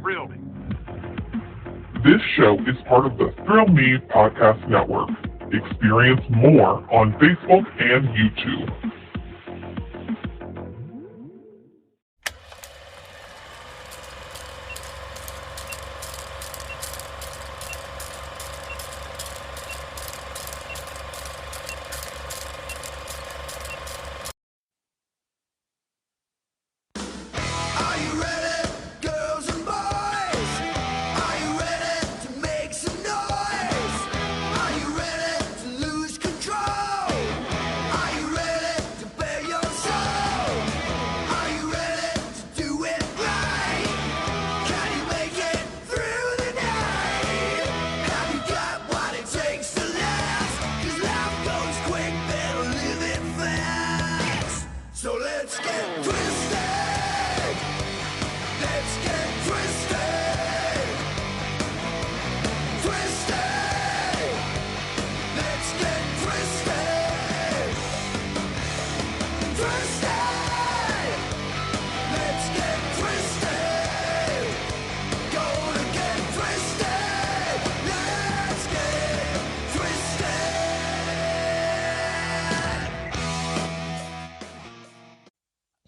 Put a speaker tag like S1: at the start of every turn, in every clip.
S1: Thrill Me.
S2: This show is part of the Thrill Me Podcast Network. Experience more on Facebook and YouTube.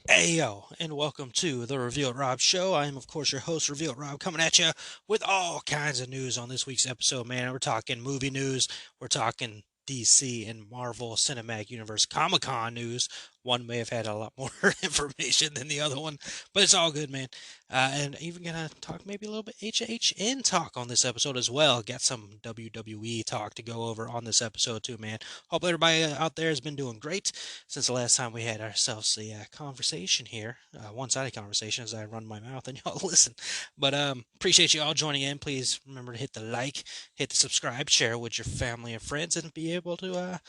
S3: Heyo, and welcome to the Revealed Rob Show. I am, of course, your host, Revealed Rob, coming at you with all kinds of news on this week's episode, man. We're talking movie news, we're talking DC and Marvel Cinematic Universe Comic-Con news. One may have had a lot more information than the other one, but it's all good, man. And even gonna talk maybe a little bit HHN talk on this episode as well. Got some WWE talk to go over on this episode too, man. Hope everybody out there has been doing great since the last time we had ourselves a conversation here. One-sided conversation as I run my mouth and y'all listen. But appreciate you all joining in. Please remember to hit the like, hit the subscribe, share with your family and friends, and be able to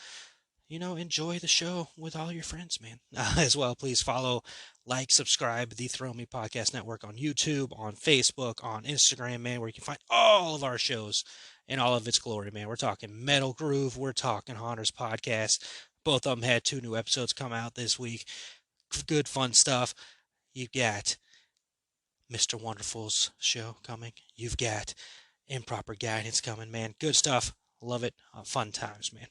S3: enjoy the show with all your friends, man. As well, please follow, like, subscribe the Thrill Me Podcast Network on YouTube, on Facebook, on Instagram, man, where you can find all of our shows in all of its glory, man. We're talking Metal Groove, we're talking Haunter's Podcast. Both of them had 2 new episodes come out this week. Good, fun stuff. You've got Mr. Wonderful's show coming. You've got Improper Guidance coming, man. Good stuff. Love it. Fun times, man.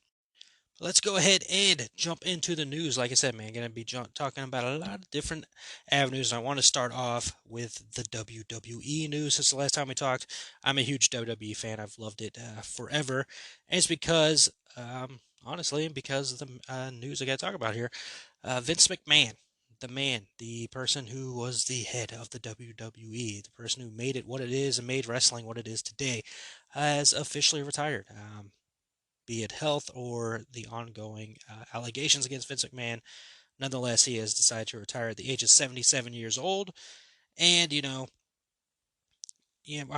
S3: Let's go ahead and jump into the news. Like I said, man, going to be talking about a lot of different avenues. And I want to start off with the WWE news. Since the last time we talked, I'm a huge WWE fan. I've loved it forever. And it's because, honestly, because of the news I got to talk about here. Vince McMahon, the man, the person who was the head of the WWE, the person who made it what it is and made wrestling what it is today, has officially retired. Be it health or the ongoing allegations against Vince McMahon. Nonetheless, he has decided to retire at the age of 77 years old. And, I'm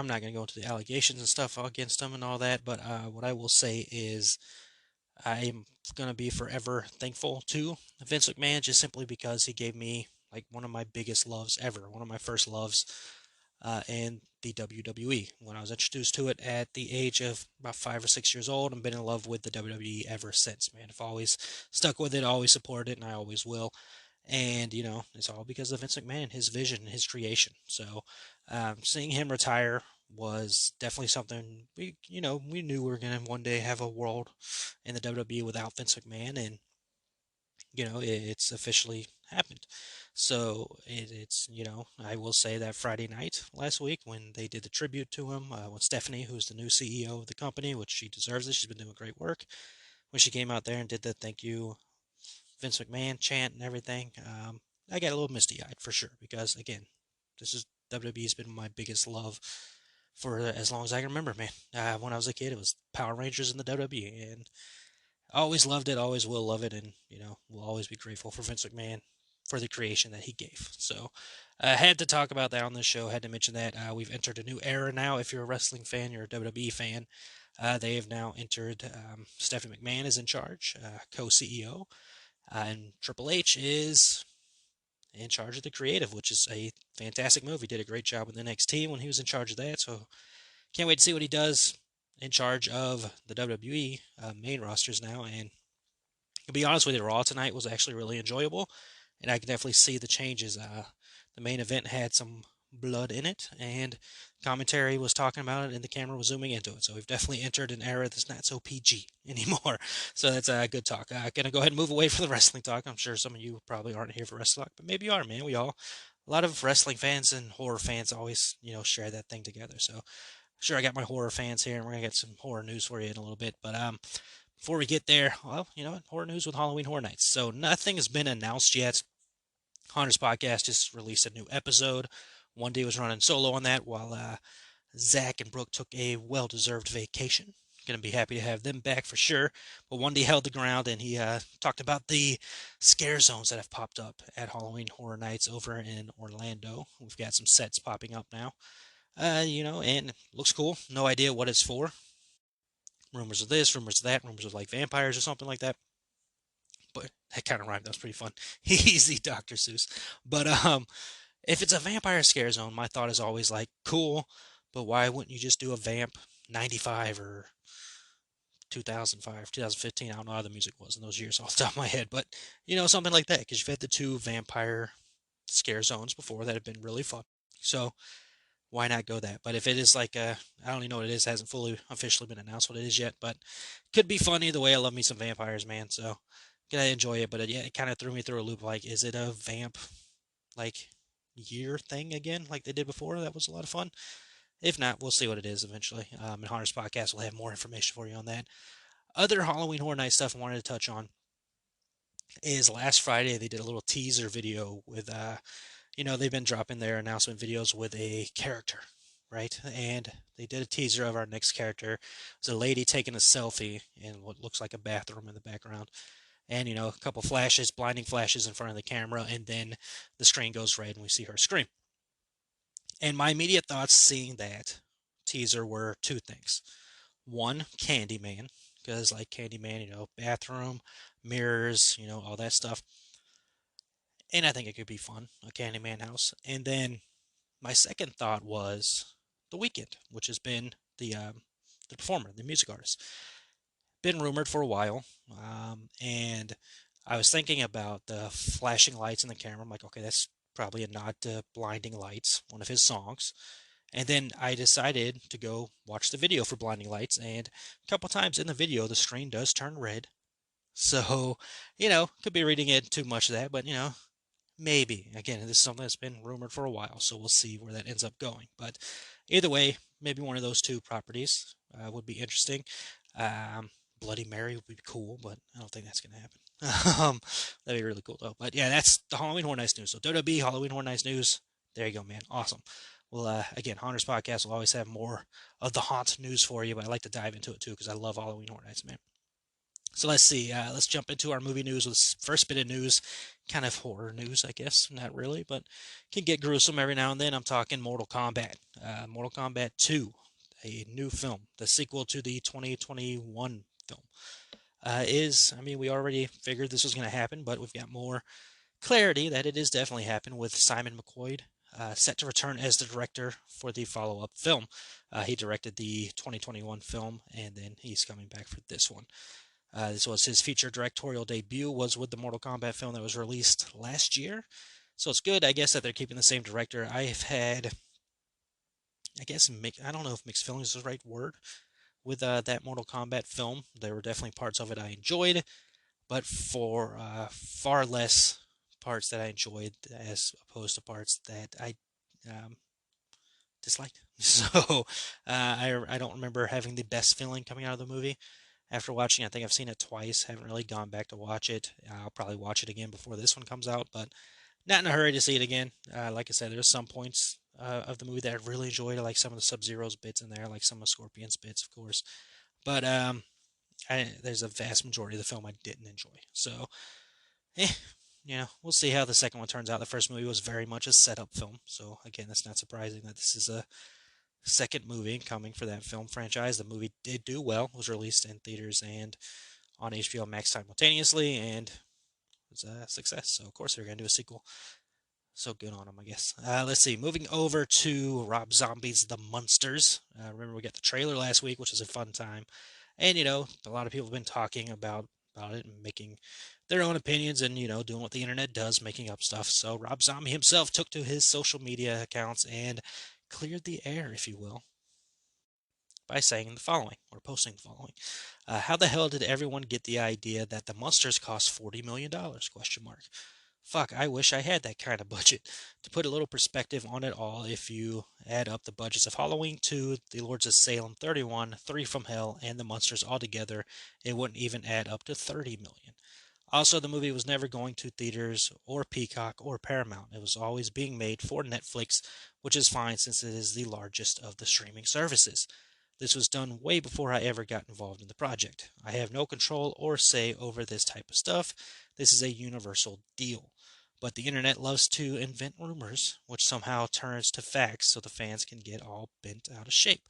S3: not going to go into the allegations and stuff against him and all that, but what I will say is I'm going to be forever thankful to Vince McMahon just simply because he gave me like one of my biggest loves ever, one of my first loves in the WWE. When I was introduced to it at the age of about 5 or 6 years old, and been in love with the WWE ever since, man. I've always stuck with it, always supported it, and I always will. And, it's all because of Vince McMahon, his vision, his creation. So, seeing him retire was definitely something we knew we were going to one day have a world in the WWE without Vince McMahon, and, it's officially happened. So it's I will say that Friday night last week when they did the tribute to him, with Stephanie, who's the new CEO of the company, which she deserves it. She's been doing great work. When she came out there and did the thank you Vince McMahon chant and everything, I got a little misty-eyed for sure because again, this is WWE's been my biggest love for as long as I can remember, man. When I was a kid, it was Power Rangers in the WWE, and I always loved it, always will love it, and we'll always be grateful for Vince McMahon for the creation that he gave. So I had to talk about that on this show, had to mention that. We've entered a new era now. If you're a wrestling fan, you're a WWE fan, they have now entered, Stephanie McMahon is in charge, co-CEO, and Triple H is in charge of the creative, which is a fantastic move. He did a great job with NXT when he was in charge of that, so can't wait to see what he does in charge of the WWE main rosters now. And to be honest with you, Raw tonight was actually really enjoyable, and I can definitely see the changes. The main event had some blood in it, and commentary was talking about it, and the camera was zooming into it. So we've definitely entered an era that's not so PG anymore. So that's a good talk. Gonna go ahead and move away from the wrestling talk. I'm sure some of you probably aren't here for wrestling talk, but maybe you are, man. A lot of wrestling fans and horror fans always, share that thing together. So sure, I got my horror fans here, and we're gonna get some horror news for you in a little bit. But before we get there, well, horror news with Halloween Horror Nights. So nothing has been announced yet. Hunter's podcast just released a new episode. One day was running solo on that, while Zach and Brooke took a well-deserved vacation. Going to be happy to have them back for sure. But one day held the ground, and he talked about the scare zones that have popped up at Halloween Horror Nights over in Orlando. We've got some sets popping up now. And it looks cool. No idea what it's for. Rumors of this, rumors of that, rumors of like vampires or something like that. But that kind of rhymed. That was pretty fun. Easy, Dr. Seuss. But if it's a vampire scare zone, my thought is always like, cool, but why wouldn't you just do a Vamp 95 or 2005, 2015? I don't know how the music was in those years off the top of my head, but something like that, because you've had the two vampire scare zones before that have been really fun. So why not go that? But if it is like I don't even know what it is, hasn't fully officially been announced what it is yet, but could be fun either way. I love me some vampires, man. So gonna enjoy it. But it kind of threw me through a loop. Like, is it a vamp like year thing again, like they did before? That was a lot of fun. If not, we'll see what it is eventually. And Hunter's podcast will have more information for you on that. Other Halloween Horror Night stuff I wanted to touch on is last Friday they did a little teaser video with they've been dropping their announcement videos with a character, right? And they did a teaser of our next character. It's a lady taking a selfie in what looks like a bathroom in the background. And, a couple flashes, blinding flashes in front of the camera, and then the screen goes red and we see her scream. And my immediate thoughts seeing that teaser were two things. One, Candyman, because like Candyman, bathroom, mirrors, all that stuff. And I think it could be fun, a Candyman house. And then my second thought was The Weeknd, which has been the performer, the music artist. Been rumored for a while, and I was thinking about the flashing lights in the camera. I'm like, okay, that's probably a nod to Blinding Lights, one of his songs. And then I decided to go watch the video for Blinding Lights, and a couple times in the video, the screen does turn red. So, could be reading it too much of that, but, maybe. Again, this is something that's been rumored for a while, so we'll see where that ends up going. But either way, maybe one of those two properties would be interesting. Bloody Mary would be cool, but I don't think that's going to happen. That'd be really cool, though. But yeah, that's the Halloween Horror Nights news. So WWE Halloween Horror Nights news. There you go, man. Awesome. Well, again, Haunter's podcast will always have more of the haunt news for you, but I like to dive into it too because I love Halloween Horror Nights, man. So let's see. Let's jump into our movie news with this first bit of news. Kind of horror news, I guess. Not really, but can get gruesome every now and then. I'm talking Mortal Kombat. Mortal Kombat 2, a new film, the sequel to the 2021 film. We already figured this was going to happen, but we've got more clarity that it is definitely happened with Simon McQuoid set to return as the director for the follow-up film. He directed the 2021 film, and then he's coming back for this one. This was his feature directorial debut, was with the Mortal Kombat film that was released last year. So it's good, I guess, that they're keeping the same director. I've had, I don't know if mixed feelings is the right word with that Mortal Kombat film. There were definitely parts of it I enjoyed, but for far less parts that I enjoyed as opposed to parts that I disliked. So I don't remember having the best feeling coming out of the movie after watching. I think I've seen it twice. Haven't really gone back to watch it. I'll probably watch it again before this one comes out, but not in a hurry to see it again. Like I said, there's some points of the movie that I really enjoyed. I like some of the Sub-Zero's bits in there, like some of Scorpion's bits, of course. But there's a vast majority of the film I didn't enjoy. So, we'll see how the second one turns out. The first movie was very much a setup film. So, again, that's not surprising that this is a second movie coming for that film franchise. The movie did do well. It was released in theaters and on HBO Max simultaneously, and it was a success. So, of course, they're going to do a sequel. So good on them, I guess. Let's see. Moving over to Rob Zombie's The Munsters. Remember, we got the trailer last week, which was a fun time. And, a lot of people have been talking about about it and making their own opinions and, doing what the internet does, making up stuff. So Rob Zombie himself took to his social media accounts and cleared the air, if you will, by saying the following, or posting the following. How the hell did everyone get the idea that the monsters cost $40 million? Question mark. Fuck, I wish I had that kind of budget. To put a little perspective on it all, if you add up the budgets of Halloween 2, The Lords of Salem 31, 3 from Hell, and the monsters all together, it wouldn't even add up to 30 million. Also, the movie was never going to theaters or Peacock or Paramount. It was always being made for Netflix, which is fine since it is the largest of the streaming services. This was done way before I ever got involved in the project. I have no control or say over this type of stuff. This is a universal deal. But the internet loves to invent rumors, which somehow turns to facts so the fans can get all bent out of shape.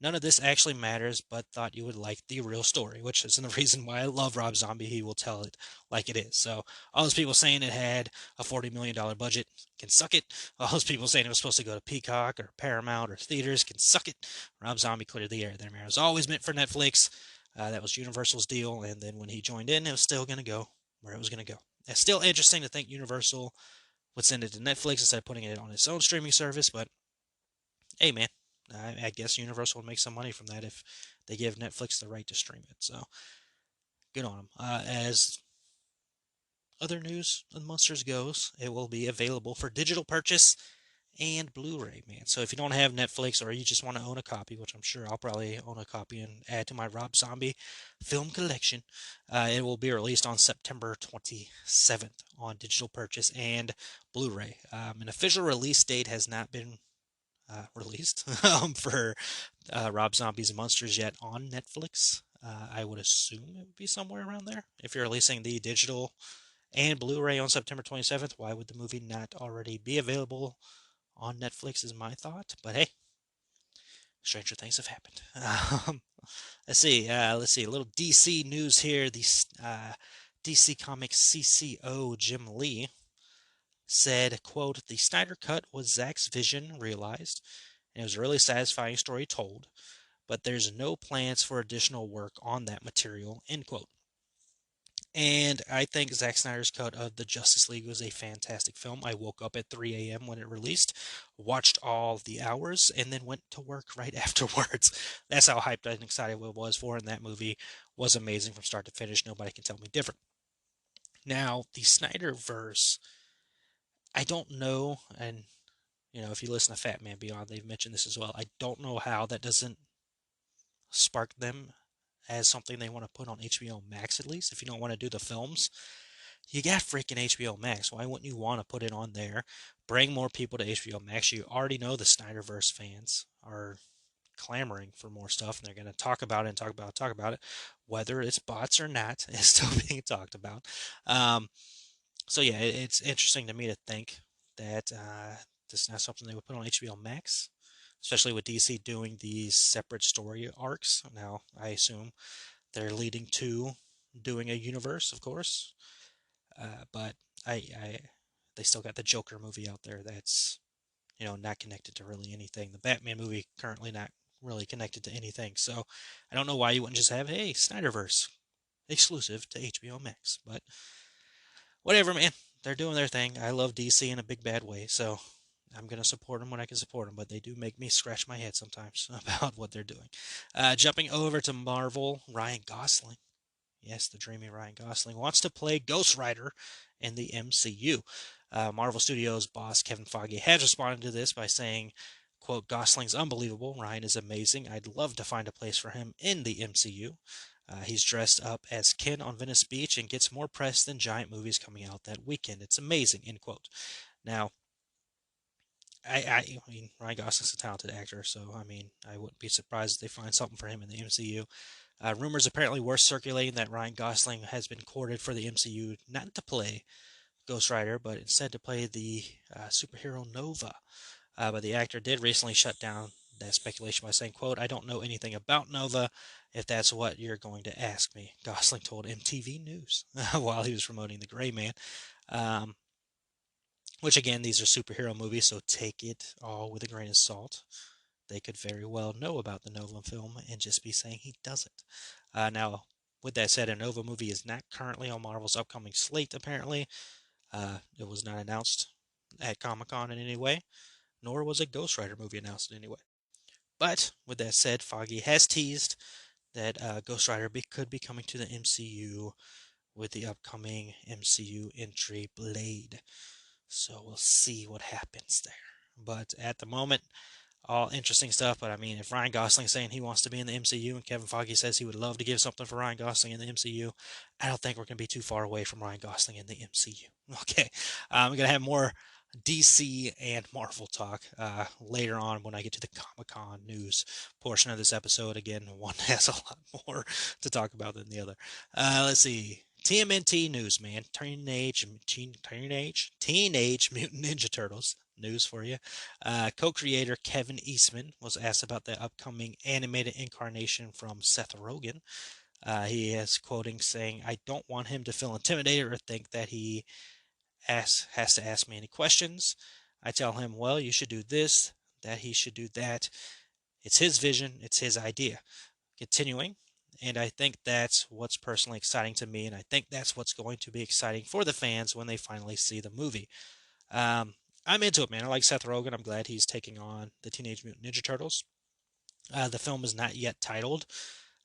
S3: None of this actually matters, but thought you would like the real story, which is the reason why I love Rob Zombie. He will tell it like it is. So all those people saying it had a $40 million budget can suck it. All those people saying it was supposed to go to Peacock or Paramount or theaters can suck it. Rob Zombie cleared the air there, man. It was always meant for Netflix. That was Universal's deal, and then when he joined in, it was still going to go where it was going to go. It's still interesting to think Universal would send it to Netflix instead of putting it on its own streaming service, but hey, man, I guess Universal would make some money from that if they give Netflix the right to stream it. So good on them. As other news on Monsters goes, it will be available for digital purchase and Blu-ray, man. So if you don't have Netflix or you just want to own a copy, which I'm sure I'll probably own a copy and add to my Rob Zombie film collection, it will be released on September 27th on digital purchase and Blu-ray. An official release date has not been released for Rob Zombie's Monsters yet on Netflix. I would assume it would be somewhere around there. If you're releasing the digital and Blu-ray on September 27th, why would the movie not already be available on Netflix is my thought, but hey, stranger things have happened. Let's see. Let's see. A little DC news here. The DC Comics CCO Jim Lee said, "quote The Snyder Cut was Zack's vision realized, and it was a really satisfying story told. But there's no plans for additional work on that material." End quote. And I think Zack Snyder's cut of the Justice League was a fantastic film. I woke up at 3 a.m. when it released, watched all the hours, and then went to work right afterwards. That's how hyped and excited I was for it, and that movie was amazing from start to finish. Nobody can tell me different. Now, the Snyderverse, I don't know, and if you listen to Fat Man Beyond, they've mentioned this as well. I don't know how that doesn't spark them as something they want to put on HBO Max at least. If you don't want to do the films, you got freaking HBO Max. Why wouldn't you want to put it on there? Bring more people to HBO Max. You already know the Snyderverse fans are clamoring for more stuff, and they're going to talk about it and talk about it. Whether it's bots or not is still being talked about. So yeah, it's interesting to me to think that this is not something they would put on HBO Max, especially with DC doing these separate story arcs. Now, I assume they're leading to doing a universe, of course. But they still got the Joker movie out there that's not connected to really anything. The Batman movie currently not really connected to anything. So I don't know why you wouldn't just have Snyderverse exclusive to HBO Max. But whatever, man. They're doing their thing. I love DC in a big bad way, so I'm going to support them when I can support them, but they do make me scratch my head sometimes about what they're doing. Jumping over to Marvel, Ryan Gosling. Yes, the dreamy Ryan Gosling wants to play Ghost Rider in the MCU. Marvel Studios boss Kevin Feige has responded to this by saying, quote, Gosling's unbelievable. Ryan is amazing. I'd love to find a place for him in the MCU. He's dressed up as Ken on Venice Beach and gets more press than giant movies coming out that weekend. It's amazing, end quote. Now, I mean, Ryan Gosling's a talented actor, so I wouldn't be surprised if they find something for him in the MCU. Rumors apparently were circulating that Ryan Gosling has been courted for the MCU not to play Ghost Rider, but instead to play the superhero Nova. But the actor did recently shut down that speculation by saying, quote, I don't know anything about Nova, if that's what you're going to ask me, Gosling told MTV News while he was promoting The Gray Man. Which, again, these are superhero movies, so take it all with a grain of salt. They could very well know about the Nova film and just be saying he doesn't. Now, With that said, a Nova movie is not currently on Marvel's upcoming slate, apparently. It was not announced at Comic-Con in any way, nor was a Ghost Rider movie announced in any way. But with that said, Foggy has teased that Ghost Rider could be coming to the MCU with the upcoming MCU entry Blade. So we'll see what happens there. But at the moment, all interesting stuff. But I mean, if Ryan Gosling's saying he wants to be in the MCU and Kevin Feige says he would love to give something for Ryan Gosling in the MCU, I don't think we're going to be too far away from Ryan Gosling in the MCU. Okay, we're going to have more DC and Marvel talk later on when I get to the Comic-Con news portion of this episode. Again, one has a lot more to talk about than the other. Let's see. TMNT news, man. Teenage Mutant Ninja Turtles news for you. Co-creator Kevin Eastman was asked about the upcoming animated incarnation from Seth Rogen. He is quoting saying, "I don't want him to feel intimidated or think that he has to ask me any questions. I tell him, well, you should do this, that he should do that. It's his vision, it's his idea." Continuing, and I think that's what's personally exciting to me, and I think that's what's going to be exciting for the fans when they finally see the movie. I'm into it, man. I like Seth Rogen. I'm glad he's taking on the Teenage Mutant Ninja Turtles. The film is not yet titled,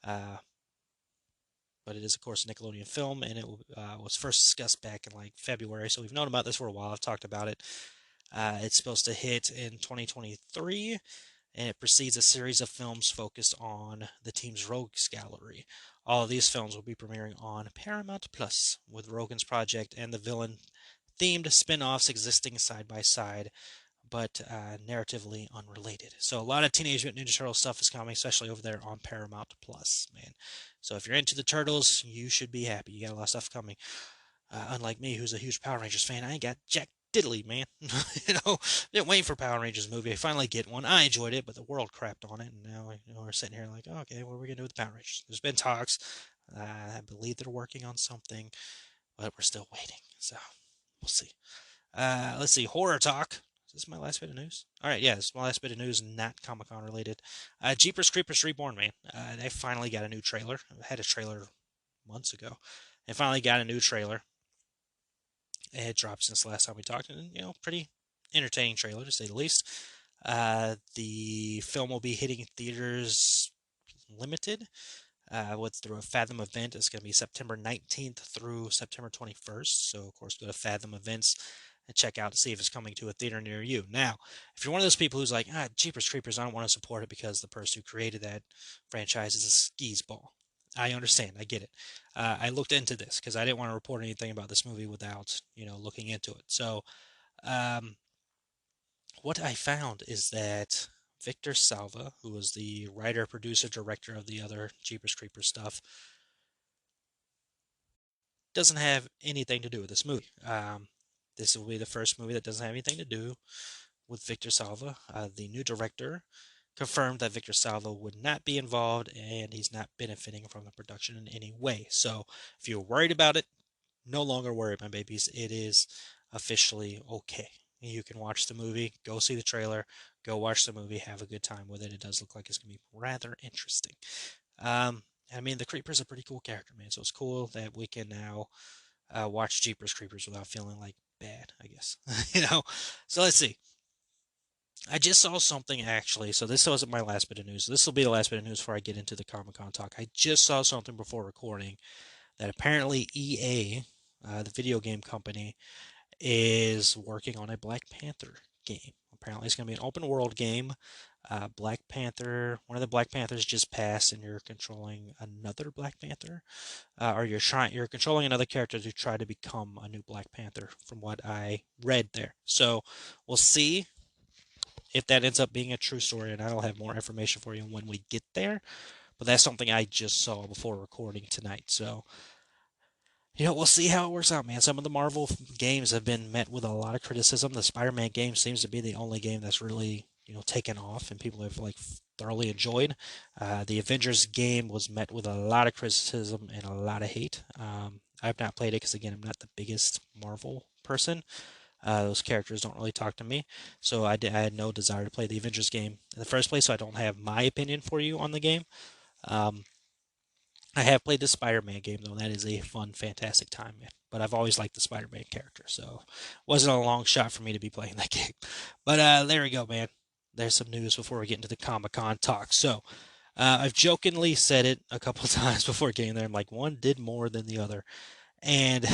S3: but it is, of course, a Nickelodeon film, and it was first discussed back in like February, so we've known about this for a while. I've talked about it. It's supposed to hit in 2023, and it precedes a series of films focused on the team's rogues gallery. All of these films will be premiering on Paramount Plus, with Rogen's project and the villain-themed spin-offs existing side by side, but narratively unrelated. So a lot of Teenage Mutant Ninja Turtle stuff is coming, especially over there on Paramount Plus, man. So if you're into the Turtles, you should be happy. You got a lot of stuff coming. Unlike me, who's a huge Power Rangers fan, I ain't got jack diddly, man. Been waiting for Power Rangers movie. I finally get one. I enjoyed it, but the world crapped on it, and now we're sitting here like, oh, okay, what are we gonna do with the Power Rangers? There's been talks. I believe they're working on something, but we're still waiting. So we'll see. Let's see. Horror talk. Is this my last bit of news? All right, yeah, this is my last bit of news, not Comic-Con related. Jeepers Creepers Reborn, man. They finally got a new trailer. I had a trailer months ago. They finally got a new trailer. It dropped since the last time we talked, and pretty entertaining trailer to say the least. The film will be hitting theaters limited through a Fathom event. It's going to be September 19th through September 21st. So, of course, go to Fathom Events and check out to see if it's coming to a theater near you. Now, if you're one of those people who's like, Jeepers Creepers, I don't want to support it because the person who created that franchise is a skis ball. I understand. I get it. I looked into this because I didn't want to report anything about this movie without, looking into it. So, what I found is that Victor Salva, who was the writer, producer, director of the other Jeepers Creepers stuff, doesn't have anything to do with this movie. This will be the first movie that doesn't have anything to do with Victor Salva. The new director confirmed that Victor Salva would not be involved and he's not benefiting from the production in any way. So if you're worried about it, no longer worry, my babies. It is officially okay. You can watch the movie, go see the trailer, go watch the movie, have a good time with it. It does look like it's going to be rather interesting. I mean, the Creeper's a pretty cool character, man. So it's cool that we can now watch Jeepers Creepers without feeling like bad, I guess. So let's see. I just saw something actually. So this wasn't my last bit of news. This will be the last bit of news before I get into the Comic-Con talk. I just saw something before recording that apparently EA, the video game company, is working on a Black Panther game. Apparently it's going to be an open world game. Black Panther, one of the Black Panthers just passed, and you're controlling another Black Panther, or you're controlling another character to try to become a new Black Panther, from what I read there. So we'll see if that ends up being a true story, and I'll have more information for you when we get there. But that's something I just saw before recording tonight. So we'll see how it works out, man. Some of the Marvel games have been met with a lot of criticism. The Spider-Man game seems to be the only game that's really, taken off and people have thoroughly enjoyed. The Avengers game was met with a lot of criticism and a lot of hate. I've not played it because, again, I'm not the biggest Marvel person. Those characters don't really talk to me, so I had no desire to play the Avengers game in the first place, so I don't have my opinion for you on the game. I have played the Spider-Man game though, and that is a fun, fantastic time, man. But I've always liked the Spider-Man character, so it wasn't a long shot for me to be playing that game. But there we go, man. There's some news before we get into the Comic-Con talk. So I've jokingly said it a couple times before getting there. I'm like, one did more than the other, and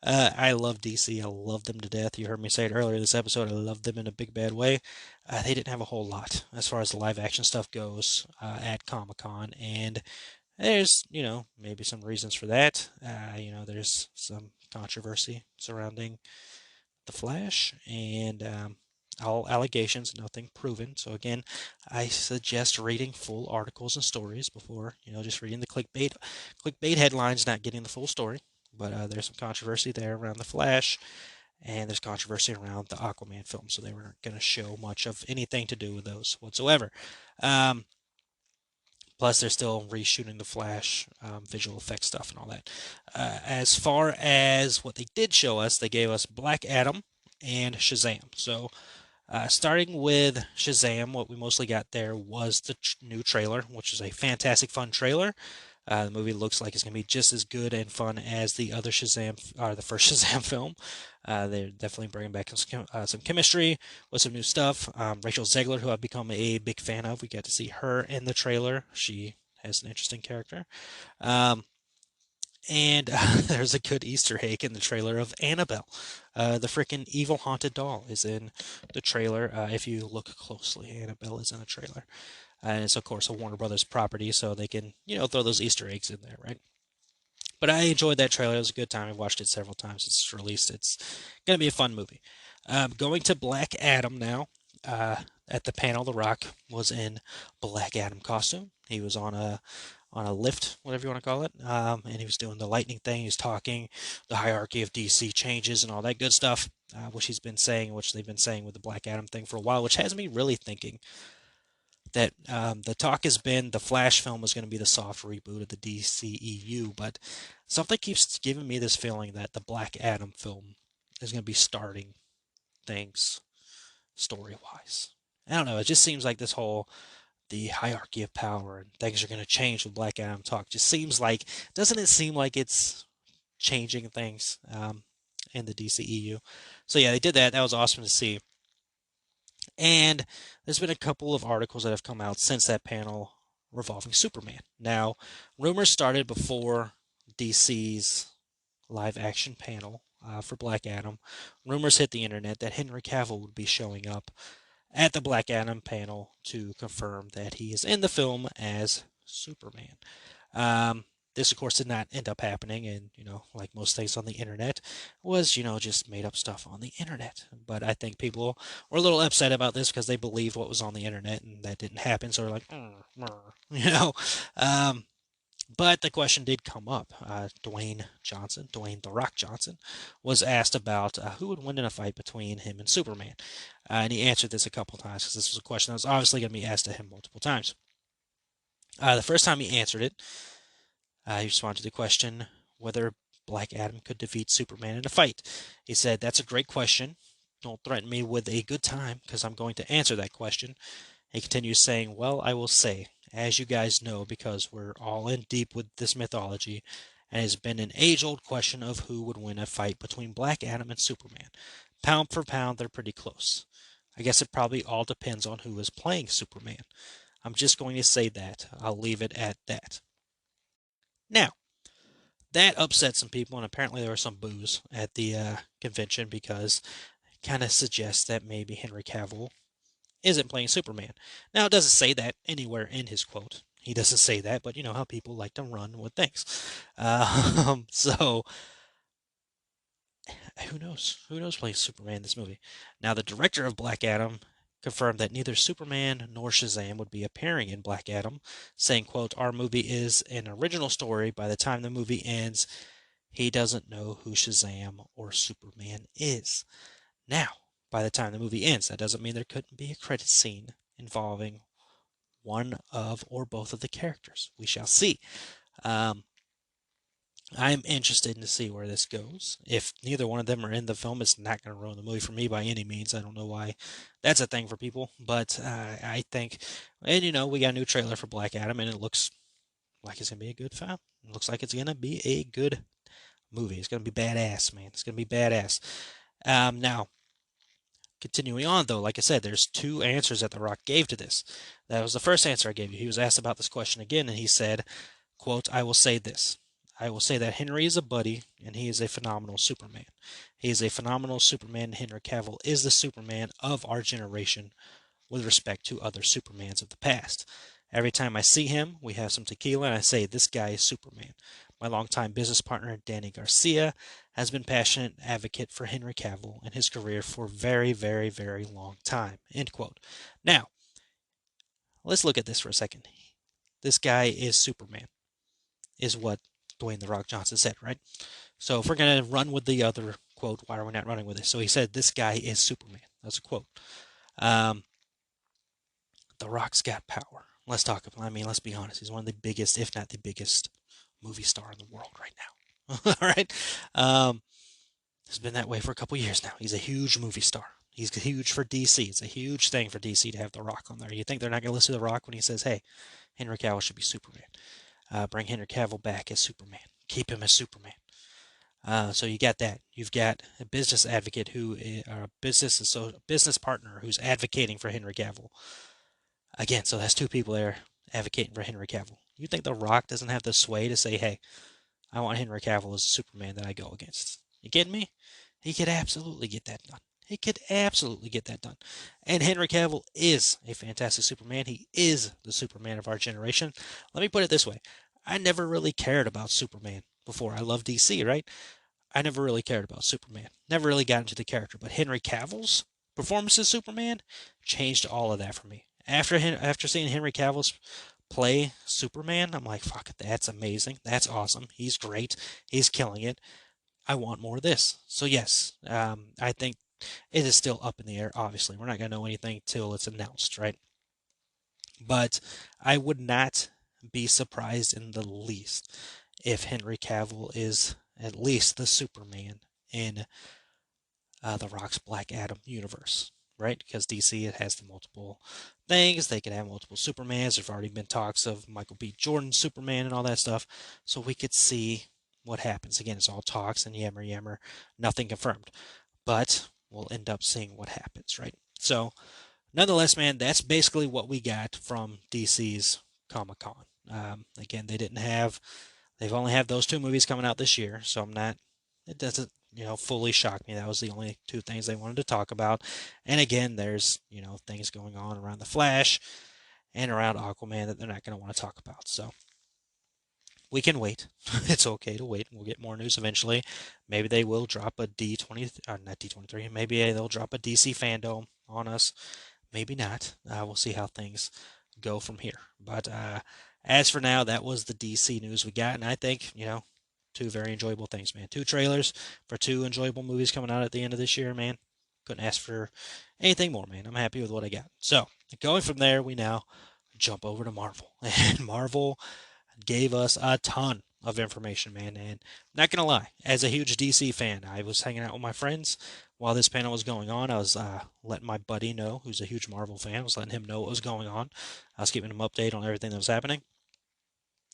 S3: I love DC. I love them to death. You heard me say it earlier this episode. I love them in a big bad way. They didn't have a whole lot as far as the live action stuff goes at Comic Con, and there's, maybe some reasons for that. There's some controversy surrounding the Flash and all allegations, nothing proven. So again, I suggest reading full articles and stories before, just reading the clickbait headlines, not getting the full story. But there's some controversy there around the Flash, and there's controversy around the Aquaman film. So they weren't going to show much of anything to do with those whatsoever. Plus, they're still reshooting the Flash visual effects stuff and all that. As far as what they did show us, they gave us Black Adam and Shazam. So, starting with Shazam, what we mostly got there was the new trailer, which is a fantastic, fun trailer. The movie looks like it's going to be just as good and fun as the other Shazam, or the first Shazam film. They're definitely bringing back some chemistry with some new stuff. Rachel Zegler, who I've become a big fan of, we got to see her in the trailer. She has an interesting character. And there's a good Easter egg in the trailer of Annabelle. The freaking evil haunted doll is in the trailer. If you look closely, Annabelle is in the trailer. And it's, of course, a Warner Brothers property, so they can, throw those Easter eggs in there, right? But I enjoyed that trailer. It was a good time. I've watched it several times. It's released. It's going to be a fun movie. Going to Black Adam now. At the panel, The Rock was in Black Adam costume. He was on a lift, whatever you want to call it, and he was doing the lightning thing. He was talking the hierarchy of DC changes and all that good stuff, which they've been saying with the Black Adam thing for a while, which has me really thinking that the talk has been the Flash film was going to be the soft reboot of the DCEU, but something keeps giving me this feeling that the Black Adam film is going to be starting things story-wise. I don't know. It just seems like the hierarchy of power and things are going to change with Black Adam talk. Just seems like, doesn't it seem like it's changing things in the DCEU? So yeah, they did that. That was awesome to see. And there's been a couple of articles that have come out since that panel revolving Superman. Now, rumors started before DC's live action panel for Black Adam. Rumors hit the internet that Henry Cavill would be showing up at the Black Adam panel to confirm that he is in the film as Superman. This, of course, did not end up happening, and, like most things on the internet, was, just made up stuff on the internet. But I think people were a little upset about this because they believed what was on the internet, and that didn't happen, so they're like, But the question did come up. Dwayne The Rock Johnson, was asked about who would win in a fight between him and Superman. And he answered this a couple times because this was a question that was obviously going to be asked to him multiple times. The first time he answered it, he responded to the question whether Black Adam could defeat Superman in a fight. He said, "That's a great question. Don't threaten me with a good time because I'm going to answer that question." He continues saying, "Well, I will say, as you guys know, because we're all in deep with this mythology, and it has been an age-old question of who would win a fight between Black Adam and Superman. Pound for pound, they're pretty close. I guess it probably all depends on who is playing Superman. I'm just going to say that. I'll leave it at that." Now, that upset some people, and apparently there was some boos at the convention because it kind of suggests that maybe Henry Cavill isn't playing Superman. Now, it doesn't say that anywhere in his quote. He doesn't say that, but you know how people like to run with things. So, who knows? Who knows playing Superman in this movie? Now, the director of Black Adam confirmed that neither Superman nor Shazam would be appearing in Black Adam, saying, quote, "Our movie is an original story. By the time the movie ends, he doesn't know who Shazam or Superman is." Now, by the time the movie ends, that doesn't mean there couldn't be a credit scene involving one of or both of the characters. We shall see. I'm interested to see where this goes. If neither one of them are in the film, it's not going to ruin the movie for me by any means. I don't know why that's a thing for people, but I think, and we got a new trailer for Black Adam, and it looks like it's going to be a good film. It looks like it's going to be a good movie. It's going to be badass, man. It's going to be badass. Now, continuing on, though, like I said, there's two answers that The Rock gave to this. That was the first answer I gave you. He was asked about this question again, and he said, quote, I will say this. I will say that Henry is a buddy, and he is a phenomenal Superman. He is a phenomenal Superman. Henry Cavill is the Superman of our generation with respect to other Supermans of the past. Every time I see him, we have some tequila, and I say, this guy is Superman. My longtime business partner, Danny Garcia, has been passionate advocate for Henry Cavill and his career for a very, very, very long time. End quote. Now, let's look at this for a second. This guy is Superman, is what Dwayne The Rock Johnson said, right? So if we're going to run with the other quote, why are we not running with this? So he said, this guy is Superman. That's a quote. The Rock's got power. Let's talk about, I mean, let's be honest. He's one of the biggest, if not the biggest, movie star in the world right now. All right. It's been that way for a couple years now. He's a huge movie star. He's huge for DC. It's a huge thing for DC to have The Rock on there. You think they're not going to listen to The Rock when he says, hey, Henry Cavill should be Superman. Bring Henry Cavill back as Superman. Keep him as Superman. So you got that. You've got a business advocate who, or a business partner who's advocating for Henry Cavill. Again, so that's two people there advocating for Henry Cavill. You think The Rock doesn't have the sway to say, hey, I want Henry Cavill as a Superman that I go against? You kidding me? He could absolutely get that done. He could absolutely get that done. And Henry Cavill is a fantastic Superman. He is the Superman of our generation. Let me put it this way. I never really cared about Superman before. I love DC, right? I never really cared about Superman. Never really got into the character. But Henry Cavill's performance as Superman changed all of that for me. After seeing Henry Cavill's play Superman, I'm like, fuck, that's amazing. That's awesome. He's great. He's killing it. I want more of this. So yes, I think it is still up in the air. Obviously, we're not going to know anything till it's announced, right? But I would not be surprised in the least if Henry Cavill is at least the Superman in the Rock's Black Adam universe, right? Because DC, it has the multiple things. They can have multiple Supermans. There's already been talks of Michael B. Jordan Superman and all that stuff. So we could see what happens. Again, it's all talks and yammer, nothing confirmed. But we'll end up seeing what happens, right? So, nonetheless, man, that's basically what we got from DC's Comic-Con. Again, they've only had those two movies coming out this year, so it doesn't, fully shock me. That was the only two things they wanted to talk about. And again, there's, things going on around The Flash and around Aquaman that they're not going to want to talk about. So, we can wait. It's okay to wait. We'll get more news eventually. Maybe they will drop a not D23. Maybe they'll drop a DC fandom on us. Maybe not. We'll see how things go from here. But as for now, that was the DC news we got. And I think, two very enjoyable things, man. Two trailers for two enjoyable movies coming out at the end of this year, man. Couldn't ask for anything more, man. I'm happy with what I got. So, going from there, we now jump over to Marvel. And Marvel gave us a ton of information, man. And not gonna lie, as a huge DC fan, I was hanging out with my friends while this panel was going on. I was letting my buddy know, who's a huge Marvel fan. I was letting him know what was going on. I was keeping him updated on everything that was happening.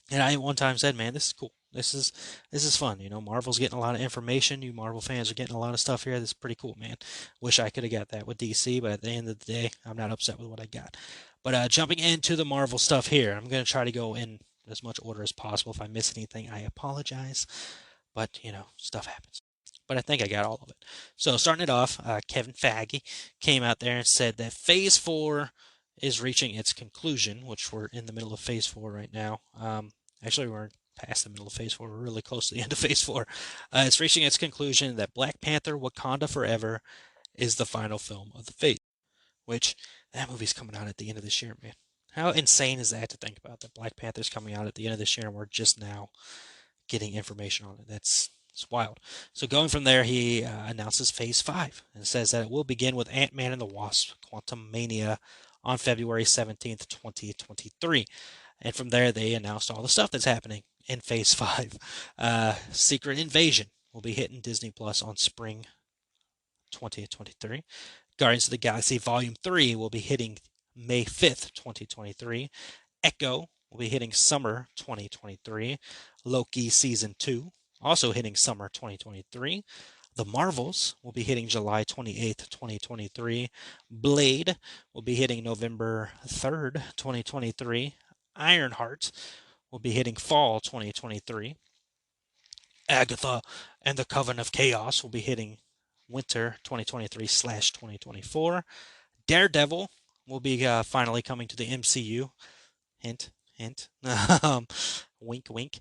S3: And I one time said, "Man, this is cool. This is fun. Marvel's getting a lot of information. You Marvel fans are getting a lot of stuff here. This is pretty cool, man. Wish I could have got that with DC, but at the end of the day, I'm not upset with what I got. But jumping into the Marvel stuff here, I'm gonna try to go in as much order as possible. If I miss anything, I apologize. But, stuff happens. But I think I got all of it. So starting it off, Kevin Feige came out there and said that Phase 4 is reaching its conclusion, which we're in the middle of Phase 4 right now. Actually, we're past the middle of Phase 4. We're really close to the end of Phase 4. It's reaching its conclusion that Black Panther Wakanda Forever is the final film of the phase, which that movie's coming out at the end of this year, man. How insane is that to think about, that Black Panther's coming out at the end of this year and we're just now getting information on it? It's wild. So going from there, he announces Phase 5 and says that it will begin with Ant-Man and the Wasp: Quantumania on February 17th, 2023. And from there, they announced all the stuff that's happening in Phase 5. Secret Invasion will be hitting Disney Plus on spring 2023. Guardians of the Galaxy Volume 3 will be hitting May 5th, 2023. Echo will be hitting summer 2023. Loki Season 2, also hitting summer 2023. The Marvels will be hitting July 28th, 2023. Blade will be hitting November 3rd, 2023. Ironheart will be hitting fall 2023. Agatha and the Coven of Chaos will be hitting winter 2023/2024. Daredevil will be finally coming to the MCU. Hint, hint. um, wink, wink.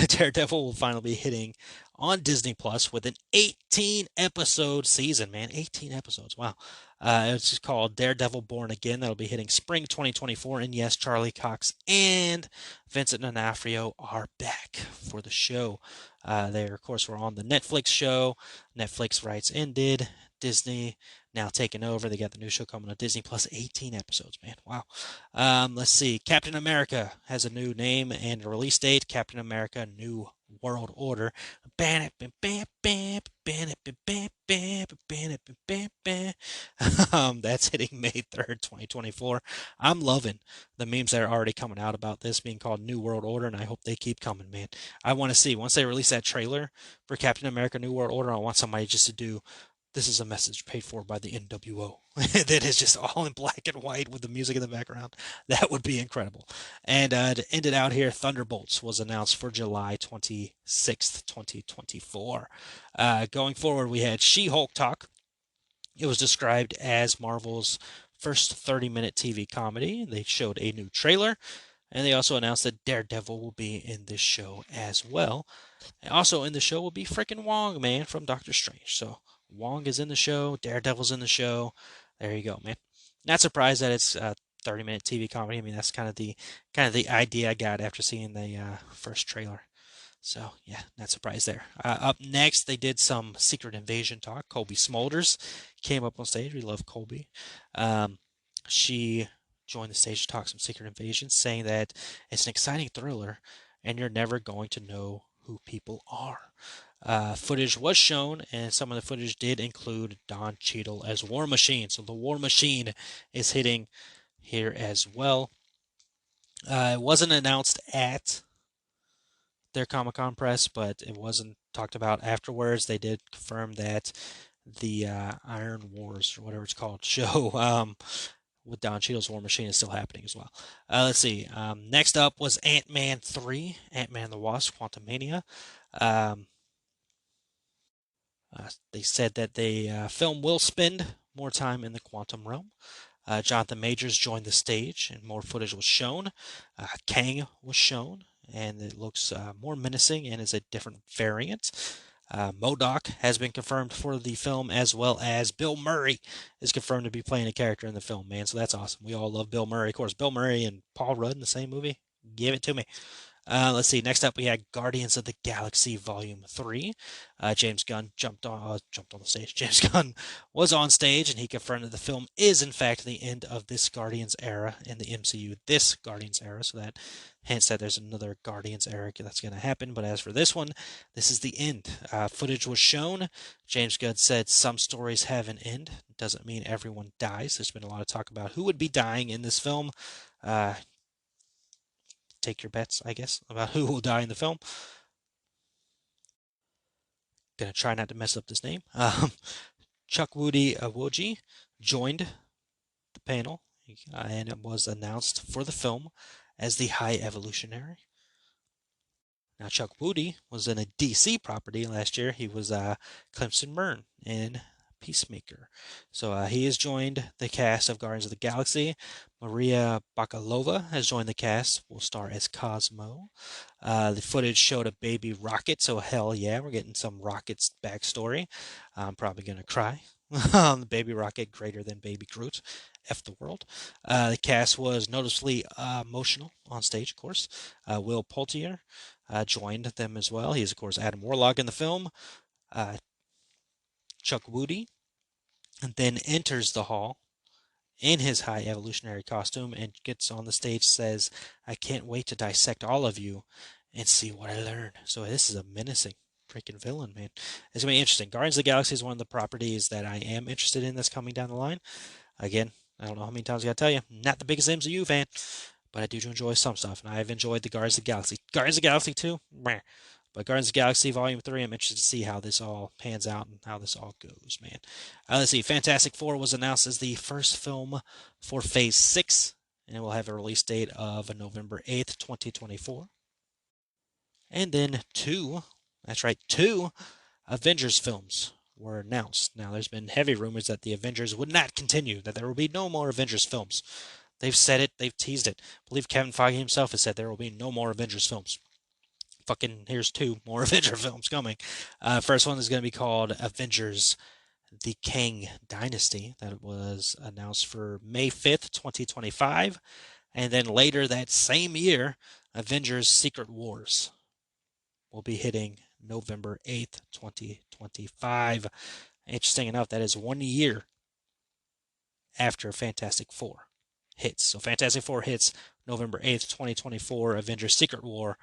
S3: Daredevil will finally be hitting on Disney Plus with an 18 episode season, man. 18 episodes. Wow. It's just called Daredevil Born Again. That'll be hitting spring 2024. And yes, Charlie Cox and Vincent D'Onofrio are back for the show. They, of course, were on the Netflix show. Netflix rights ended. Disney now taking over. They got the new show coming on Disney Plus, 18 episodes, man. Wow. Let's see. Captain America has a new name and a release date. Captain America New World Order. That's hitting May 3rd, 2024. I'm loving the memes that are already coming out about this being called New World Order, and I hope they keep coming, man. I want to see, once they release that trailer for Captain America New World Order, I want somebody just to do "This is a message paid for by the NWO." That is just all in black and white with the music in the background. That would be incredible. And to end it out here, Thunderbolts was announced for July 26th, 2024. Going forward, we had She-Hulk talk. It was described as Marvel's first 30-minute TV comedy. They showed a new trailer, and they also announced that Daredevil will be in this show as well. And also in the show will be frickin' Wong, man, from Doctor Strange. So Wong is in the show, Daredevil's in the show. There you go, man. Not surprised that it's a 30-minute TV comedy. I mean, that's kind of the idea I got after seeing the first trailer. So yeah, not surprised there. Up next, they did some Secret Invasion talk. Colby Smulders came up on stage. We love Colby. She joined the stage to talk some Secret Invasion, saying that it's an exciting thriller, and you're never going to know who people are. Footage was shown, and some of the footage did include Don Cheadle as War Machine. So the War Machine is hitting here as well. It wasn't announced at their Comic-Con press, but it wasn't talked about afterwards. They did confirm that the Iron Wars, or whatever it's called, show with Don Cheadle's War Machine is still happening as well. Let's see. Next up was Ant-Man 3, Ant-Man the Wasp, Quantumania. They said that the film will spend more time in the quantum realm. Jonathan Majors joined the stage, and more footage was shown. Kang was shown, and it looks more menacing and is a different variant. MODOK has been confirmed for the film, as well as Bill Murray is confirmed to be playing a character in the film, man. So that's awesome. We all love Bill Murray. Of course, Bill Murray and Paul Rudd in the same movie. Give it to me. Let's see. Next up, we had Guardians of the Galaxy Volume 3. James Gunn jumped on the stage. James Gunn was on stage, and he confirmed that the film is, in fact, the end of this Guardians era in the MCU. This Guardians era, so that hints that there's another Guardians era that's going to happen. But as for this one, this is the end. Footage was shown. James Gunn said some stories have an end. It doesn't mean everyone dies. There's been a lot of talk about who would be dying in this film. Take your bets, I guess, about who will die in the film. Gonna try not to mess up this name. Chukwudi Iwuji joined the panel, and it was announced for the film as the High Evolutionary. Now, Chukwudi was in a DC property last year. He was Clemson Mern in Peacemaker. So he has joined the cast of Guardians of the Galaxy. Maria Bakalova has joined the cast, will star as Cosmo. The footage showed a baby Rocket, so hell yeah, we're getting some Rocket's backstory. I'm probably going to cry. The baby Rocket greater than baby Groot. F the world. The cast was noticeably emotional on stage, of course. Will Poulter joined them as well. He's, of course, Adam Warlock in the film. Chukwudi, and then enters the hall in his high evolutionary costume and gets on the stage, says, "I can't wait to dissect all of you and see what I learn." So this is a menacing freaking villain, man. It's going to be interesting. Guardians of the Galaxy is one of the properties that I am interested in that's coming down the line. Again, I don't know how many times I got to tell you, not the biggest MCU fan, but I do enjoy some stuff, and I've enjoyed the Guardians of the Galaxy. Guardians of the Galaxy 2, meh. But Guardians of the Galaxy Volume 3, I'm interested to see how this all pans out and how this all goes, man. Let's see. Fantastic Four was announced as the first film for Phase 6, and it will have a release date of November 8th, 2024. And then two Avengers films were announced. Now, there's been heavy rumors that the Avengers would not continue, that there will be no more Avengers films. They've said it, they've teased it. I believe Kevin Feige himself has said there will be no more Avengers films. Fucking, here's 2 more Avenger films coming. First one is going to be called Avengers The Kang Dynasty. That was announced for May 5th, 2025. And then later that same year, Avengers Secret Wars will be hitting November 8th, 2025. Interesting enough, that is 1 year after Fantastic Four hits. So Fantastic Four hits November 8th, 2024. Avengers Secret War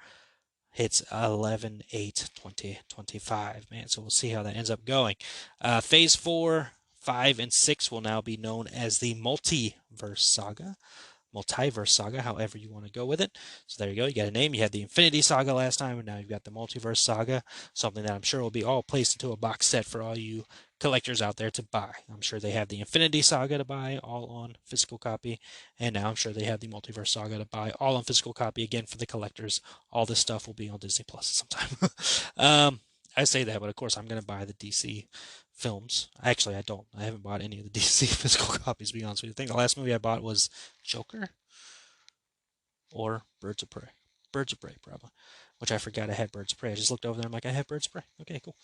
S3: hits 11/8/2025. Man, so we'll see how that ends up going. Phase 4, 5, and 6 will now be known as the Multiverse Saga, however you want to go with it. So there you go. You got a name. You had the Infinity Saga last time, and now you've got the Multiverse Saga, something that I'm sure will be all placed into a box set for all you collectors out there to buy. I'm sure they have the Infinity Saga to buy, all on physical copy, and now I'm sure they have the Multiverse Saga to buy, all on physical copy, again, for the collectors. All this stuff will be on Disney Plus sometime. I say that, but of course I'm going to buy the DC films. Actually, I don't. I haven't bought any of the DC physical copies, to be honest with you. I think the last movie I bought was Joker or Birds of Prey. Birds of Prey, probably. Which I forgot I had Birds of Prey. I just looked over there. I'm like, I have Birds of Prey. Okay, cool.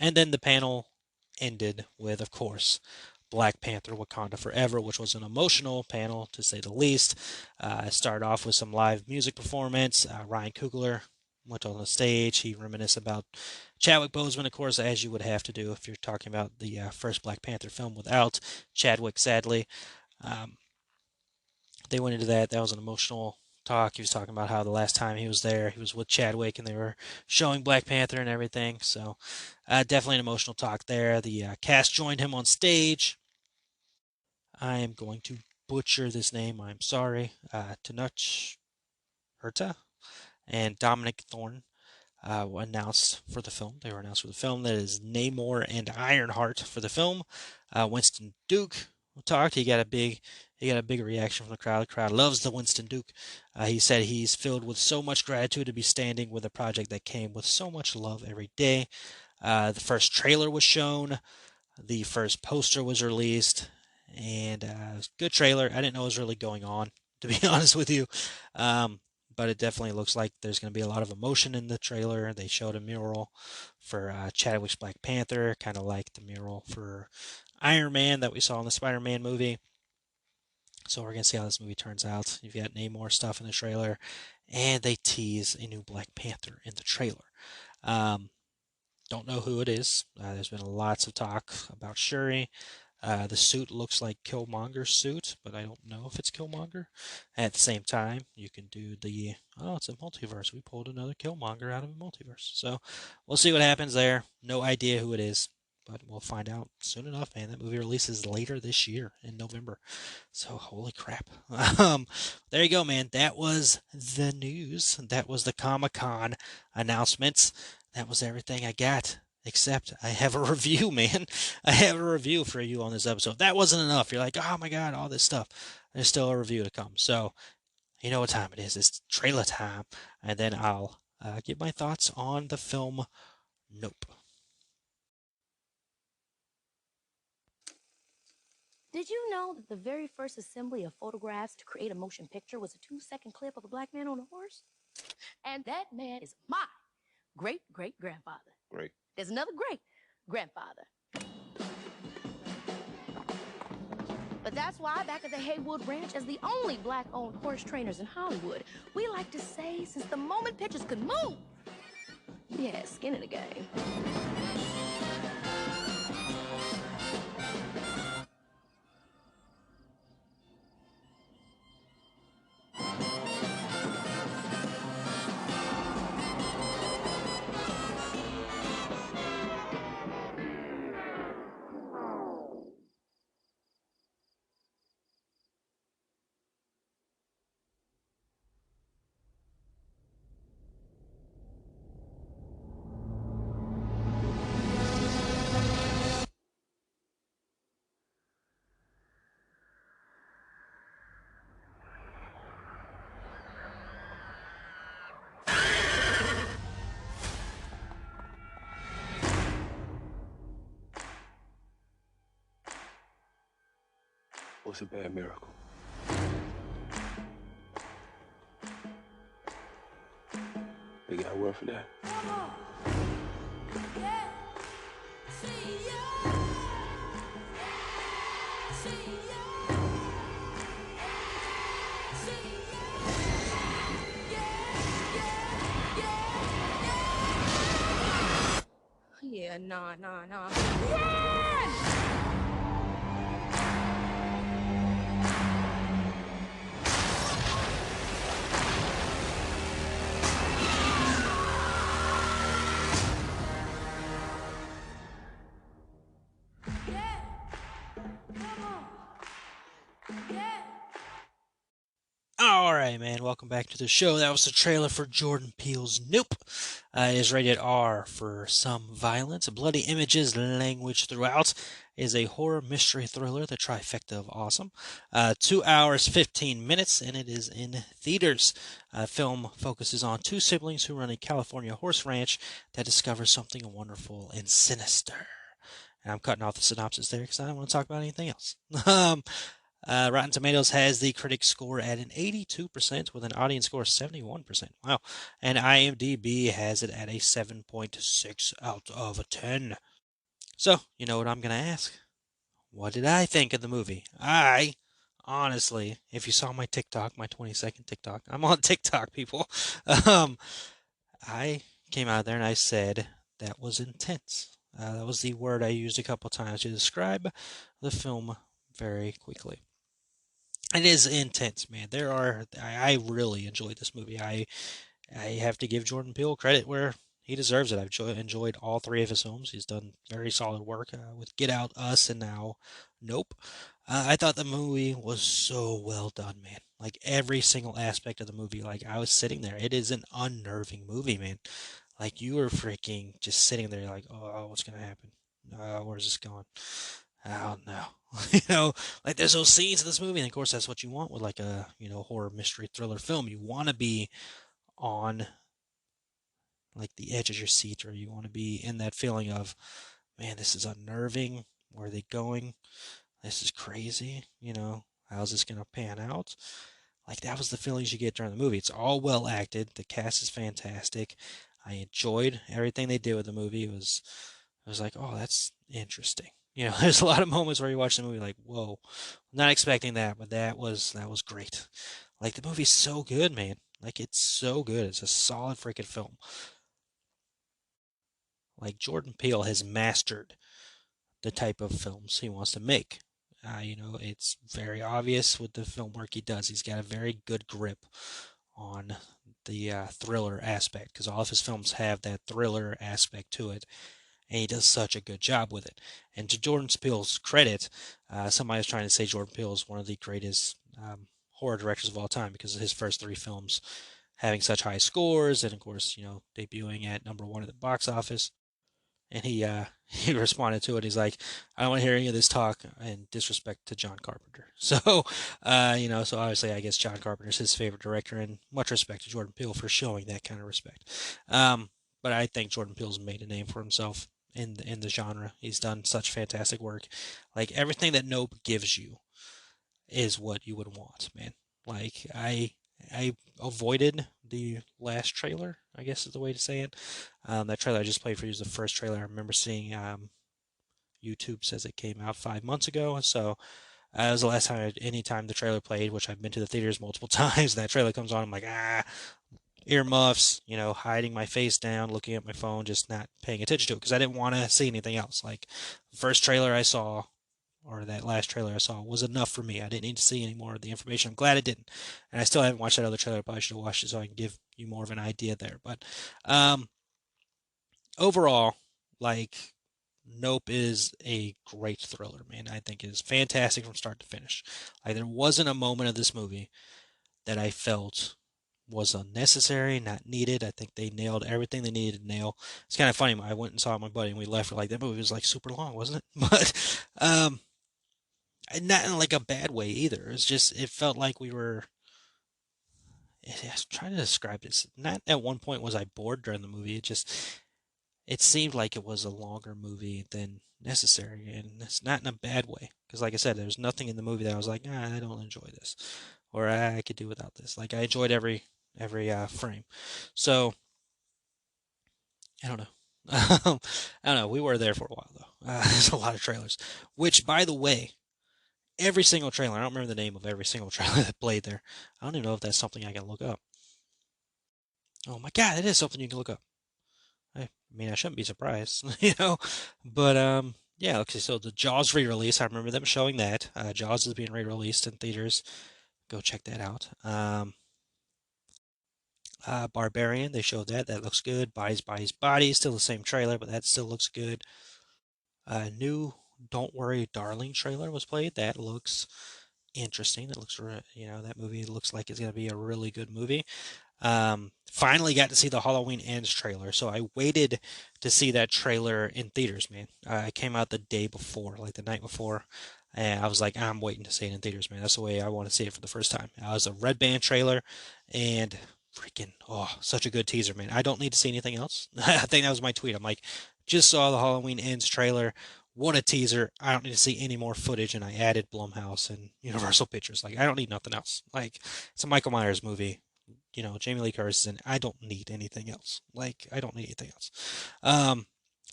S3: And then the panel ended with, of course, Black Panther Wakanda Forever, which was an emotional panel, to say the least. Started off with some live music performance. Ryan Coogler went on the stage. He reminisced about Chadwick Boseman, of course, as you would have to do if you're talking about the first Black Panther film without Chadwick, sadly. They went into that. That was an emotional talk. He was talking about how the last time he was there, he was with Chadwick, and they were showing Black Panther and everything. So definitely an emotional talk there. The cast joined him on stage. I am going to butcher this name. I'm sorry. Tenoch Huerta and Dominic Thorne were announced for the film. They were announced for the film. That is Namor and Ironheart for the film. Winston Duke talked. He got a big reaction from the crowd. The crowd loves the Winston Duke. He said he's filled with so much gratitude to be standing with a project that came with so much love every day. The first trailer was shown. The first poster was released. And good trailer. I didn't know what was really going on, to be honest with you. But it definitely looks like there's going to be a lot of emotion in the trailer. They showed a mural for Chadwick's Black Panther, kind of like the mural for Iron Man that we saw in the Spider-Man movie. So we're going to see how this movie turns out. You've got Namor stuff in the trailer, and they tease a new Black Panther in the trailer. Don't know who it is. There's been lots of talk about Shuri. The suit looks like Killmonger's suit, but I don't know if it's Killmonger. At the same time, you can do it's a multiverse. We pulled another Killmonger out of a multiverse. So we'll see what happens there. No idea who it is, but we'll find out soon enough, man. That movie releases later this year in November. So holy crap. There you go, man. That was the news. That was the Comic-Con announcements. That was everything I got. Except I have a review, man. I have a review for you on this episode. If that wasn't enough, you're like, oh my god, all this stuff. There's still a review to come. So, you know what time it is. It's trailer time. And then I'll give my thoughts on the film Nope.
S1: Did you know that the very first assembly of photographs to create a motion picture was a 2-second clip of a black man on a horse? And that man is my great-great-grandfather.
S4: Great.
S1: There's another great-grandfather. But that's why back at the Haywood Ranch, as the only black-owned horse trainers in Hollywood, we like to say, since the moment pictures could move, we had skin in the game.
S4: What's a bad miracle? They got a word for that.
S1: Yeah, nah. Run!
S3: Alright, man, welcome back to the show. That was the trailer for Jordan Peele's Nope. It is rated R for some violence, bloody images, language throughout. It is a horror mystery thriller, the trifecta of awesome. 2 hours, 15 minutes, and it is in theaters. Film focuses on two siblings who run a California horse ranch that discover something wonderful and sinister. And I'm cutting off the synopsis there because I don't want to talk about anything else. Rotten Tomatoes has the critic score at an 82% with an audience score of 71%. Wow. And IMDb has it at a 7.6 out of 10. So, you know what I'm going to ask? What did I think of the movie? Honestly, if you saw my TikTok, my 20-second TikTok, I'm on TikTok, people. I came out there and I said that was intense. That was the word I used a couple times to describe the film very quickly. It is intense, man. I really enjoyed this movie. I have to give Jordan Peele credit where he deserves it. I've enjoyed all three of his films. He's done very solid work with Get Out, Us, and now Nope. I thought the movie was so well done, man. Like every single aspect of the movie, like I was sitting there. It is an unnerving movie, man. Like you were freaking just sitting there, like, oh, what's gonna happen? Where's this going? I don't know. Like there's those scenes in this movie, and of course that's what you want with like a horror mystery thriller film. You want to be on like the edge of your seat, or you want to be in that feeling of, man, this is unnerving. Where are they going? This is crazy. How's this gonna pan out? Like that was the feelings you get during the movie. It's all well acted. The cast is fantastic. I enjoyed everything they did with the movie. I was like, oh, that's interesting. There's a lot of moments where you watch the movie like, whoa, I'm not expecting that, but that was great. Like the movie's so good, man. Like it's so good. It's a solid freaking film. Like Jordan Peele has mastered the type of films he wants to make. It's very obvious with the film work he does. He's got a very good grip on the thriller aspect because all of his films have that thriller aspect to it, and he does such a good job with it. And to Jordan Peele's credit, somebody was trying to say Jordan Peele is one of the greatest horror directors of all time because of his first three films having such high scores, and of course, debuting at #1 at the box office. And he he responded to it. He's like, I don't want to hear any of this talk and disrespect to John Carpenter. So, so obviously, I guess John Carpenter's his favorite director, and much respect to Jordan Peele for showing that kind of respect. But I think Jordan Peele's made a name for himself in the genre. He's done such fantastic work. Like everything that Nope gives you is what you would want, man. Like I avoided the last trailer, I guess is the way to say it. That trailer I just played for you is the first trailer I remember seeing. YouTube says it came out 5 months ago, so it was the last time, anytime the trailer played, which I've been to the theaters multiple times, that trailer comes on, I'm like, earmuffs, hiding my face down, looking at my phone, just not paying attention to it because I didn't want to see anything else. Like, the first trailer I saw, or that last trailer I saw, was enough for me. I didn't need to see any more of the information. I'm glad I didn't. And I still haven't watched that other trailer, but I should have watched it so I can give you more of an idea there. But overall, like, Nope is a great thriller, man. I think it is fantastic from start to finish. Like, there wasn't a moment of this movie that I felt was unnecessary, not needed. I think they nailed everything they needed to nail. It's kind of funny. I went and saw my buddy, and we left. Like, that movie was like super long, wasn't it? But not in like a bad way either. It's just it felt like we were. I was trying to describe this. Not at one point was I bored during the movie. it seemed like it was a longer movie than necessary, and it's not in a bad way. Because, like I said, there's nothing in the movie that I was like, I don't enjoy this, or I could do without this. Like I enjoyed every frame. So I don't know. I don't know. We were there for a while though. There's a lot of trailers, which, by the way, every single trailer. I don't remember the name of every single trailer that played there. I don't even know if that's something I can look up. Oh my God, it is something you can look up. I mean, I shouldn't be surprised, But yeah. Okay, so the Jaws re-release. I remember them showing that. Jaws is being re-released in theaters. Go check that out. Barbarian, they showed that. That looks good. Bodies, Bodies, Bodies. Still the same trailer, but that still looks good. New Don't Worry, Darling trailer was played. That looks interesting. It looks, that movie looks like it's going to be a really good movie. Finally got to see the Halloween Ends trailer. So I waited to see that trailer in theaters, man. It came out the day before, like the night before. And I was like, I'm waiting to see it in theaters, man. That's the way I want to see it for the first time. It was a Red Band trailer, and freaking, such a good teaser, man. I don't need to see anything else. I think that was my tweet. I'm like, just saw the Halloween Ends trailer. What a teaser. I don't need to see any more footage, and I added Blumhouse and Universal Pictures. Like, I don't need nothing else. Like, it's a Michael Myers movie. Jamie Lee Curtis is in it. I don't need anything else. Like, I don't need anything else.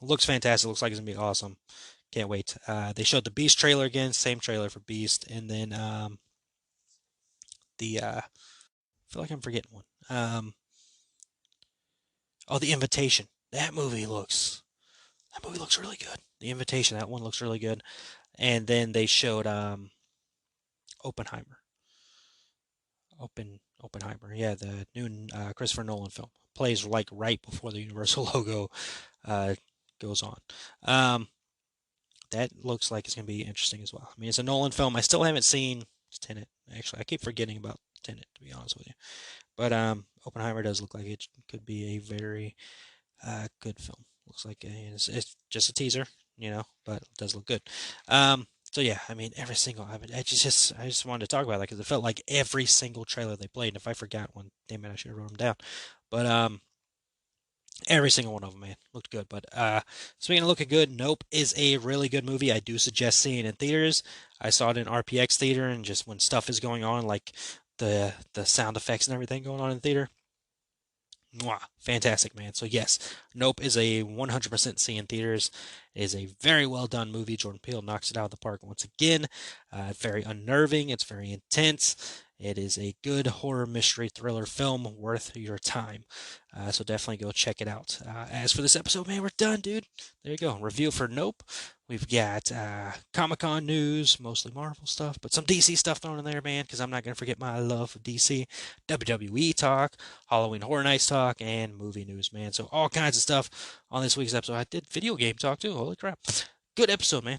S3: Looks fantastic. Looks like it's going to be awesome. Can't wait. They showed the Beast trailer again. Same trailer for Beast. And then I feel like I'm forgetting one. The Invitation. That movie looks really good. The Invitation, that one looks really good. And then they showed Oppenheimer. Oppenheimer, yeah, the new Christopher Nolan film. Plays like right before the Universal logo goes on. That looks like it's going to be interesting as well. I mean, it's a Nolan film. I still haven't seen Tenet. Actually, I keep forgetting about Tenet, to be honest with you. But Oppenheimer does look like it could be a very good film. Looks like it's just a teaser, but it does look good. So yeah, I mean, every single. I just wanted to talk about that because it felt like every single trailer they played. And if I forgot one, damn it, I should have wrote them down. But every single one of them, man, looked good. But speaking of looking good, Nope is a really good movie. I do suggest seeing it in theaters. I saw it in RPX theater, and just when stuff is going on, like the sound effects and everything going on in the theater. Mwah, fantastic, man. So yes, Nope is a 100% see in theaters. It is a very well done movie. Jordan Peele knocks it out of the park once again. Very unnerving. It's very intense. It is a good horror mystery thriller film worth your time. So definitely go check it out. As for this episode, man, we're done, dude. There you go. Review for Nope. We've got Comic-Con news, mostly Marvel stuff, but some DC stuff thrown in there, man, because I'm not going to forget my love of DC. WWE talk, Halloween Horror Nights talk, and movie news, man. So all kinds of stuff on this week's episode. I did video game talk, too. Holy crap. Good episode, man.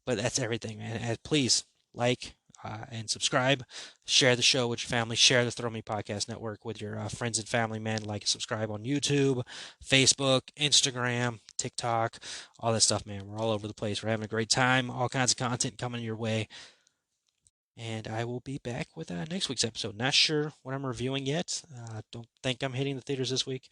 S3: But that's everything, man. And please like and subscribe. Share the show with your family. Share the Throw Me Podcast Network with your friends and family, man. Like and subscribe on YouTube, Facebook, Instagram, TikTok, all that stuff, man. We're all over the place. We're having a great time. All kinds of content coming your way. And I will be back with next week's episode. Not sure what I'm reviewing yet. Don't think I'm hitting the theaters this week.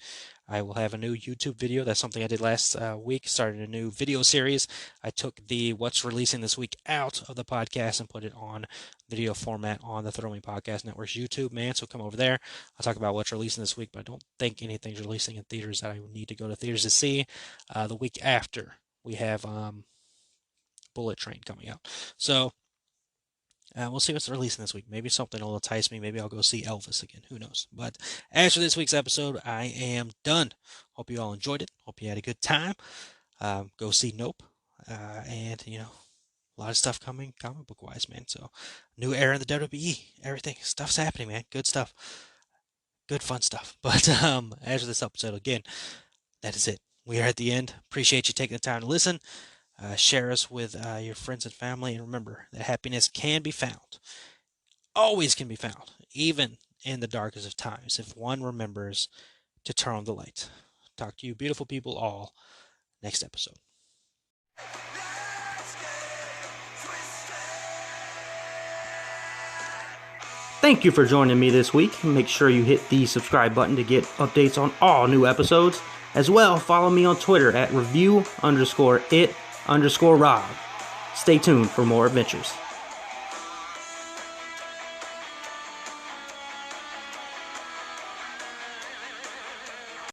S3: I will have a new YouTube video. That's something I did last week. Started a new video series. I took the what's releasing this week out of the podcast and put it on video format on the Throw Me Podcast Network's YouTube, man. So come over there. I'll talk about what's releasing this week, but I don't think anything's releasing in theaters that I need to go to theaters to see. The week after, we have Bullet Train coming out. So we'll see what's releasing this week. Maybe something will entice me. Maybe I'll go see Elvis again. Who knows? But as for this week's episode, I am done. Hope you all enjoyed it. Hope you had a good time. Go see Nope. And, a lot of stuff coming comic book wise, man. So, new era in the WWE. Everything. Stuff's happening, man. Good stuff. Good fun stuff. But as for this episode, again, that is it. We are at the end. Appreciate you taking the time to listen. Share us with your friends and family. And remember that happiness can be found. Always can be found. Even in the darkest of times. If one remembers to turn on the light. Talk to you beautiful people all next episode.
S5: Thank you for joining me this week. Make sure you hit the subscribe button to get updates on all new episodes. As well, follow me on Twitter at review_it_Rob. Stay tuned for more adventures.